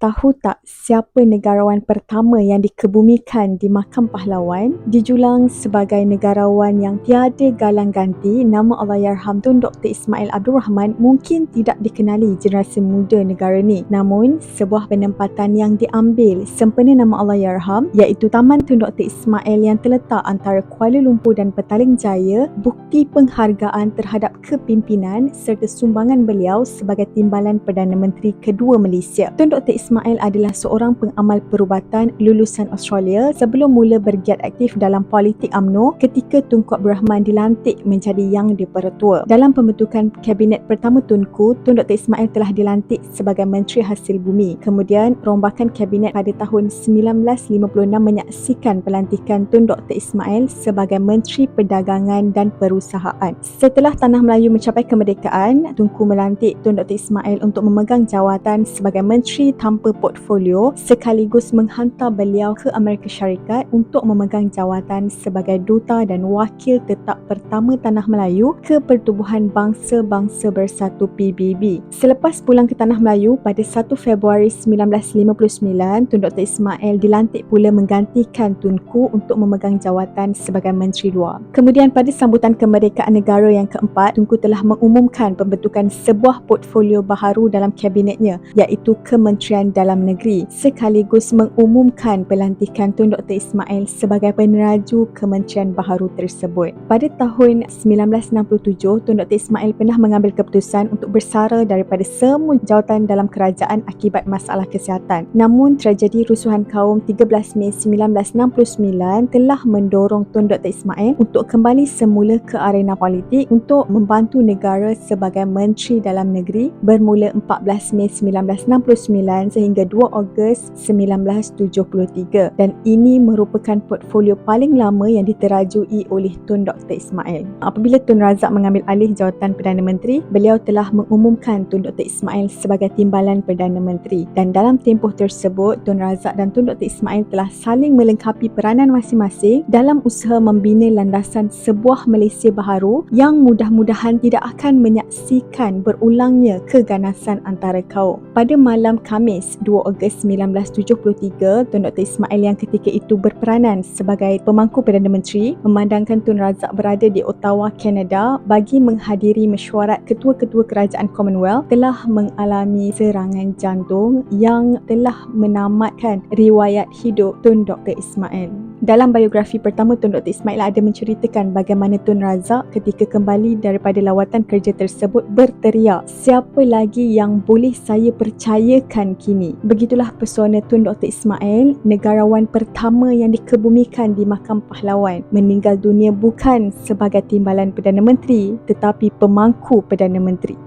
tahu tak siapa negarawan pertama yang dikebumikan di Makam Pahlawan? Dijulang sebagai negarawan yang tiada galang ganti, nama Allahyarham Tun Dr. Ismail Abdul Rahman mungkin tidak dikenali generasi muda negara ni. Namun, sebuah penempatan yang diambil sempena nama Allahyarham iaitu Taman Tun Dr. Ismail yang terletak antara Kuala Lumpur dan Petaling Jaya, bukti penghargaan terhadap kepimpinan serta sumbangan beliau sebagai Timbalan Perdana Menteri kedua Malaysia. Tun Dr. Ismail adalah seorang pengamal perubatan lulusan Australia sebelum mula bergiat aktif dalam politik UMNO ketika Tunku Abdul Rahman dilantik menjadi Yang di-Pertua. Dalam pembentukan Kabinet pertama Tunku, Tun Dr. Ismail telah dilantik sebagai Menteri Hasil Bumi. Kemudian, rombakan Kabinet pada tahun 1956 menyaksikan pelantikan Tun Dr. Ismail sebagai Menteri Perdagangan dan Perusahaan. Setelah Tanah Melayu mencapai kemerdekaan, Tunku melantik Tun Dr. Ismail untuk memegang jawatan sebagai Menteri tanpa portfolio sekaligus menghantar beliau ke Amerika Syarikat untuk memegang jawatan sebagai Duta dan Wakil Tetap Pertama Tanah Melayu ke Pertubuhan Bangsa-Bangsa Bersatu PBB. Selepas pulang ke Tanah Melayu pada 1 Februari 1959, Tun Dr. Ismail dilantik pula menggantikan Tunku untuk memegang jawatan sebagai Menteri Luar. Kemudian pada sambutan kemerdekaan negara yang keempat, Tunku telah mengumumkan pembentukan sebuah portfolio baharu dalam kabinetnya iaitu Kementerian Dalam Negeri sekaligus mengumumkan pelantikan Tun Dr. Ismail sebagai peneraju kementerian baharu tersebut. Pada tahun 1967, Tun Dr. Ismail pernah mengambil keputusan untuk bersara daripada semua jawatan dalam kerajaan akibat masalah kesihatan. Namun, tragedi rusuhan kaum 13 Mei 1969 telah mendorong Tun Dr. Ismail untuk kembali semula ke arena politik untuk membantu negara sebagai Menteri Dalam Negeri bermula 14 Mei 1969 sehingga 2 Ogos 1973, dan ini merupakan portfolio paling lama yang diterajui oleh Tun Dr. Ismail. Apabila Tun Razak mengambil alih jawatan Perdana Menteri, beliau telah mengumumkan Tun Dr. Ismail sebagai Timbalan Perdana Menteri, dan dalam tempoh tersebut Tun Razak dan Tun Dr. Ismail telah saling melengkapi peranan masing-masing dalam usaha membina landasan sebuah Malaysia baharu yang mudah-mudahan tidak akan menyaksikan berulangnya keganasan antara kaum. Pada malam Khamis 2 Ogos 1973, Tun Dr. Ismail yang ketika itu berperanan sebagai pemangku Perdana Menteri memandangkan Tun Razak berada di Ottawa, Kanada bagi menghadiri mesyuarat ketua-ketua kerajaan Commonwealth telah mengalami serangan jantung yang telah menamatkan riwayat hidup Tun Dr. Ismail. Dalam biografi pertama Tun Dr. Ismail ada menceritakan bagaimana Tun Razak ketika kembali daripada lawatan kerja tersebut berteriak, "Siapa lagi yang boleh saya percayakan kini?" Begitulah pesona Tun Dr. Ismail, negarawan pertama yang dikebumikan di Makam Pahlawan, meninggal dunia bukan sebagai Timbalan Perdana Menteri tetapi pemangku Perdana Menteri.